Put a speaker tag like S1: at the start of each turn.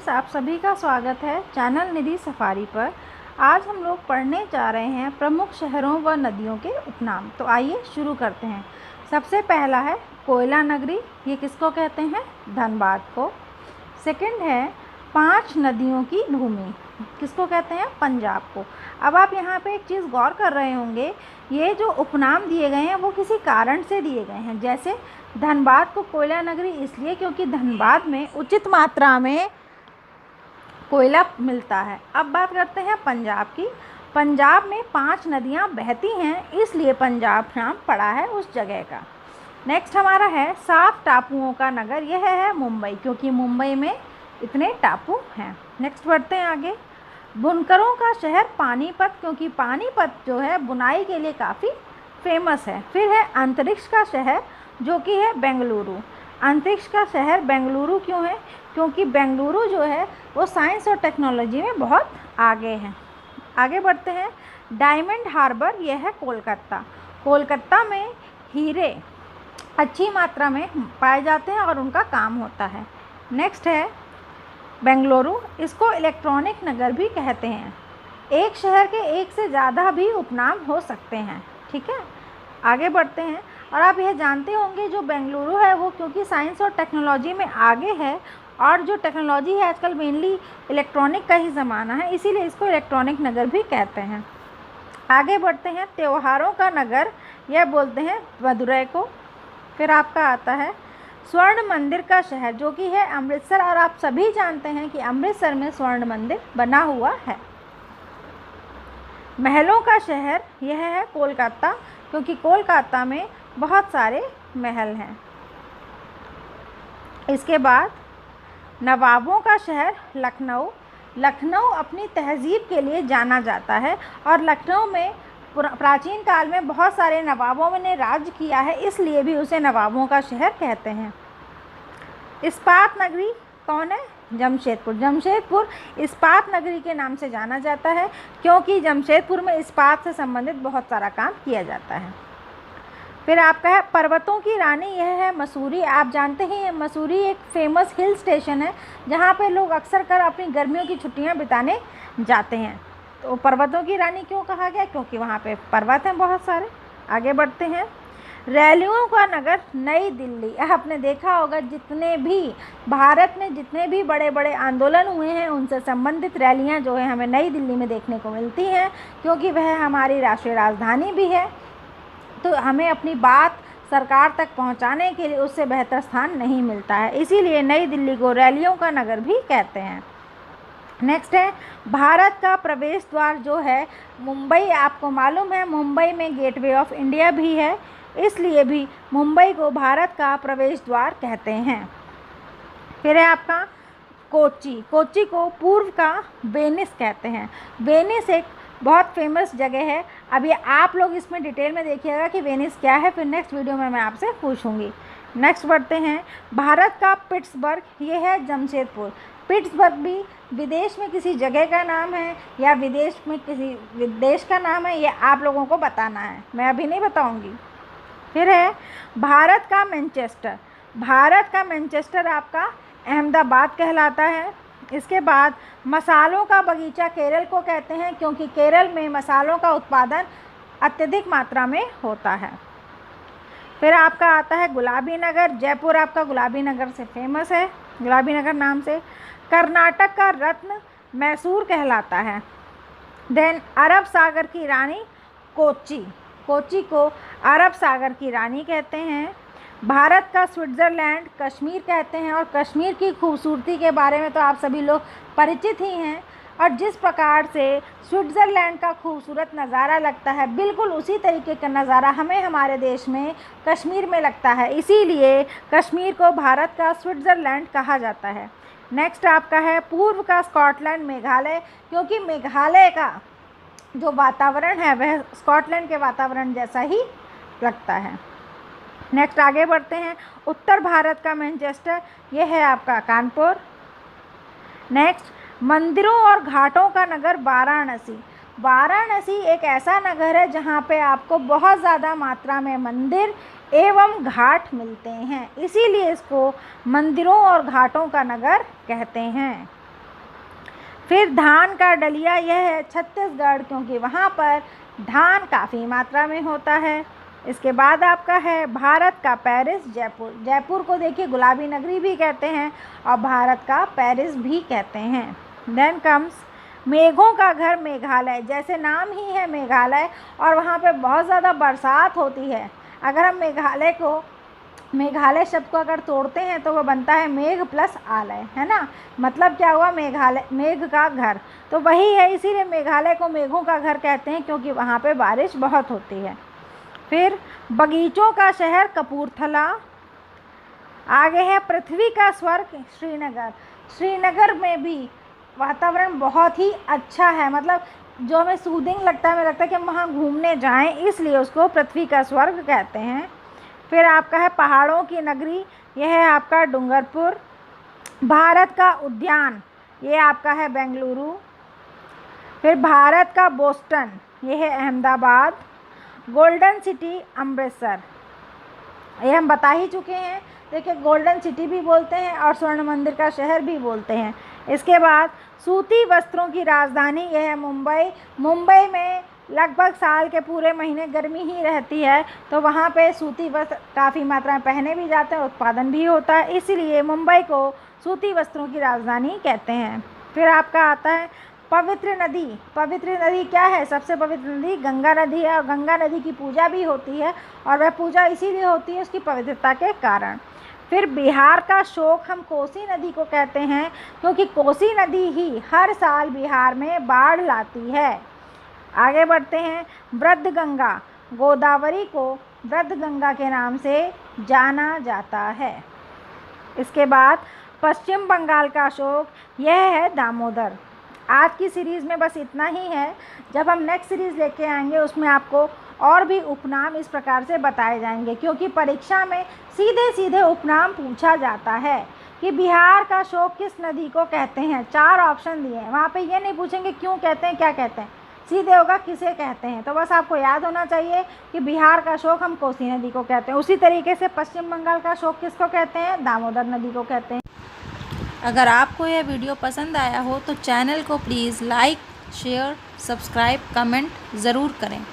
S1: Friends, आप सभी का स्वागत है चैनल निधि सफारी पर। आज हम लोग पढ़ने जा रहे हैं प्रमुख शहरों व नदियों के उपनाम। तो आइए शुरू करते हैं। सबसे पहला है कोयला नगरी, ये किसको कहते हैं? धनबाद को। सेकंड है 5 नदियों की भूमि, किसको कहते हैं? पंजाब को। अब आप यहाँ पे एक चीज़ गौर कर रहे होंगे, ये जो उपनाम दिए गए हैं वो किसी कारण से दिए गए हैं। जैसे धनबाद को कोयला नगरी इसलिए क्योंकि धनबाद में उचित मात्रा में कोयला मिलता है। अब बात करते हैं पंजाब की। पंजाब में 5 नदियाँ बहती हैं, इसलिए पंजाब नाम पड़ा है उस जगह का। नेक्स्ट हमारा है 7 टापुओं का नगर, यह है मुंबई, क्योंकि मुंबई में इतने टापू हैं। नेक्स्ट बढ़ते हैं आगे। बुनकरों का शहर पानीपत, क्योंकि पानीपत जो है बुनाई के लिए काफ़ी फेमस है। फिर है अंतरिक्ष का शहर, जो कि है बेंगलुरु। अंतरिक्ष का शहर बेंगलुरु क्यों है? क्योंकि बेंगलुरु जो है वो साइंस और टेक्नोलॉजी में बहुत आगे है। आगे बढ़ते हैं। डायमंड हार्बर, यह है कोलकाता। कोलकाता में हीरे अच्छी मात्रा में पाए जाते हैं और उनका काम होता है। नेक्स्ट है बेंगलुरु, इसको इलेक्ट्रॉनिक नगर भी कहते हैं। एक शहर के एक से ज़्यादा भी उपनाम हो सकते हैं, ठीक है। आगे बढ़ते हैं। और आप यह जानते होंगे जो बेंगलुरु है वो क्योंकि साइंस और टेक्नोलॉजी में आगे है, और जो टेक्नोलॉजी है आजकल मेनली इलेक्ट्रॉनिक का ही ज़माना है, इसीलिए इसको इलेक्ट्रॉनिक नगर भी कहते हैं। आगे बढ़ते हैं। त्योहारों का नगर, यह बोलते हैं मदुरई को। फिर आपका आता है स्वर्ण मंदिर का शहर, जो कि है अमृतसर, और आप सभी जानते हैं कि अमृतसर में स्वर्ण मंदिर बना हुआ है। महलों का शहर, यह है कोलकाता, क्योंकि कोलकाता में बहुत सारे महल हैं। इसके बाद नवाबों का शहर लखनऊ। लखनऊ अपनी तहजीब के लिए जाना जाता है, और लखनऊ में प्राचीन काल में बहुत सारे नवाबों ने राज किया है, इसलिए भी उसे नवाबों का शहर कहते हैं। इस्पात नगरी कौन है? जमशेदपुर। जमशेदपुर इस्पात नगरी के नाम से जाना जाता है, क्योंकि जमशेदपुर में इस्पात से संबंधित बहुत सारा काम किया जाता है। फिर आपका है पर्वतों की रानी, यह है मसूरी। आप जानते ही हैं मसूरी एक फेमस हिल स्टेशन है, जहाँ पे लोग अक्सर कर अपनी गर्मियों की छुट्टियाँ बिताने जाते हैं। तो पर्वतों की रानी क्यों कहा गया? क्योंकि वहाँ पे पर्वत हैं बहुत सारे। आगे बढ़ते हैं। रैलियों का नगर नई दिल्ली। आपने देखा होगा जितने भी भारत में जितने भी बड़े बड़े आंदोलन हुए हैं उनसे संबंधित रैलियाँ जो है हमें नई दिल्ली में देखने को मिलती हैं, क्योंकि वह हमारी राष्ट्रीय राजधानी भी है। तो हमें अपनी बात सरकार तक पहुंचाने के लिए उससे बेहतर स्थान नहीं मिलता है, इसीलिए नई दिल्ली को रैलियों का नगर भी कहते हैं। नेक्स्ट है भारत का प्रवेश द्वार, जो है मुंबई। आपको मालूम है मुंबई में गेटवे ऑफ इंडिया भी है, इसलिए भी मुंबई को भारत का प्रवेश द्वार कहते हैं। फिर है आपका कोच्चि। कोच्चि को पूर्व का वेनिस कहते हैं। वेनिस एक बहुत फेमस जगह है। अभी आप लोग इसमें डिटेल में देखिएगा कि वेनिस क्या है, फिर नेक्स्ट वीडियो में मैं आपसे पूछूंगी। नेक्स्ट बढ़ते हैं। भारत का पिट्सबर्ग, ये है जमशेदपुर। पिट्सबर्ग भी विदेश में किसी जगह का नाम है या विदेश में किसी देश का नाम है, ये आप लोगों को बताना है, मैं अभी नहीं बताऊंगी। फिर है भारत का मैनचेस्टर। भारत का मैनचेस्टर आपका अहमदाबाद कहलाता है। इसके बाद मसालों का बगीचा केरल को कहते हैं, क्योंकि केरल में मसालों का उत्पादन अत्यधिक मात्रा में होता है। फिर आपका आता है गुलाबी नगर। जयपुर आपका गुलाबी नगर से फेमस है, गुलाबी नगर नाम से। कर्नाटक का रत्न मैसूर कहलाता है। देन अरब सागर की रानी कोच्चि। कोच्चि को अरब सागर की रानी कहते हैं। भारत का स्विट्ज़रलैंड कश्मीर कहते हैं, और कश्मीर की खूबसूरती के बारे में तो आप सभी लोग परिचित ही हैं। और जिस प्रकार से स्विट्ज़रलैंड का खूबसूरत नज़ारा लगता है, बिल्कुल उसी तरीके का नज़ारा हमें हमारे देश में कश्मीर में लगता है, इसीलिए कश्मीर को भारत का स्विट्ज़रलैंड कहा जाता है। नेक्स्ट आपका है पूर्व का स्कॉटलैंड मेघालय, क्योंकि मेघालय का जो वातावरण है वह स्कॉटलैंड के वातावरण जैसा ही लगता है। नेक्स्ट आगे बढ़ते हैं। उत्तर भारत का मैनचेस्टर, यह है आपका कानपुर। नेक्स्ट मंदिरों और घाटों का नगर वाराणसी। वाराणसी एक ऐसा नगर है जहाँ पे आपको बहुत ज़्यादा मात्रा में मंदिर एवं घाट मिलते हैं, इसीलिए इसको मंदिरों और घाटों का नगर कहते हैं। फिर धान का डलिया, यह है छत्तीसगढ़, क्योंकि वहाँ पर धान काफ़ी मात्रा में होता है। इसके बाद आपका है भारत का पेरिस, जयपुर। जयपुर को देखिए गुलाबी नगरी भी कहते हैं और भारत का पेरिस भी कहते हैं। देन कम्स मेघों का घर, मेघालय। जैसे नाम ही है मेघालय और वहाँ पे बहुत ज़्यादा बरसात होती है। अगर हम मेघालय शब्द को अगर तोड़ते हैं तो वो बनता है मेघ प्लस आलय, है ना। मतलब क्या हुआ, मेघालय मेघ का घर, तो वही है, इसीलिए मेघालय को मेघों का घर कहते हैं क्योंकि वहाँ पे बारिश बहुत होती है। फिर बगीचों का शहर कपूरथला। आगे है पृथ्वी का स्वर्ग, श्रीनगर। श्रीनगर में भी वातावरण बहुत ही अच्छा है, मतलब जो हमें सूदिंग लगता है, हमें लगता है कि हम वहाँ घूमने जाएं, इसलिए उसको पृथ्वी का स्वर्ग कहते हैं। फिर आपका है पहाड़ों की नगरी, यह है आपका डूंगरपुर। भारत का उद्यान, ये आपका है बेंगलुरु। फिर भारत का बोस्टन, ये है अहमदाबाद। गोल्डन सिटी, अमृतसर, ये हम बता ही चुके हैं। देखिए गोल्डन सिटी भी बोलते हैं और स्वर्ण मंदिर का शहर भी बोलते हैं। इसके बाद सूती वस्त्रों की राजधानी, यह है मुंबई। मुंबई में लगभग साल के पूरे महीने गर्मी ही रहती है, तो वहाँ पे सूती वस्त्र काफ़ी मात्रा में पहने भी जाते हैं, उत्पादन भी होता है, इसीलिए मुंबई को सूती वस्त्रों की राजधानी कहते हैं। फिर आपका आता है पवित्र नदी। पवित्र नदी क्या है, सबसे पवित्र नदी गंगा नदी है और गंगा नदी की पूजा भी होती है और वह पूजा इसीलिए होती है उसकी पवित्रता के कारण। फिर बिहार का शोक, हम कोसी नदी को कहते हैं क्योंकि कोसी नदी ही हर साल बिहार में बाढ़ लाती है। आगे बढ़ते हैं, वृद्ध गंगा। गोदावरी को वृद्ध गंगा के नाम से जाना जाता है। इसके बाद पश्चिम बंगाल का अशोक, यह है दामोदर। आज की सीरीज़ में बस इतना ही है। जब हम नेक्स्ट सीरीज़ लेके आएंगे उसमें आपको और भी उपनाम इस प्रकार से बताए जाएंगे, क्योंकि परीक्षा में सीधे सीधे उपनाम पूछा जाता है कि बिहार का अशोक किस नदी को कहते हैं। 4 ऑप्शन दिए हैं, वहाँ पे ये नहीं पूछेंगे क्यों कहते हैं, क्या कहते हैं, सीधे होगा किसे कहते हैं। तो बस आपको याद होना चाहिए कि बिहार का अशोक हम कोसी नदी को कहते हैं। उसी तरीके से पश्चिम बंगाल का अशोक किसको कहते हैं, दामोदर नदी को कहते हैं।
S2: अगर आपको यह वीडियो पसंद आया हो तो चैनल को please like, share, subscribe, comment ज़रूर करें।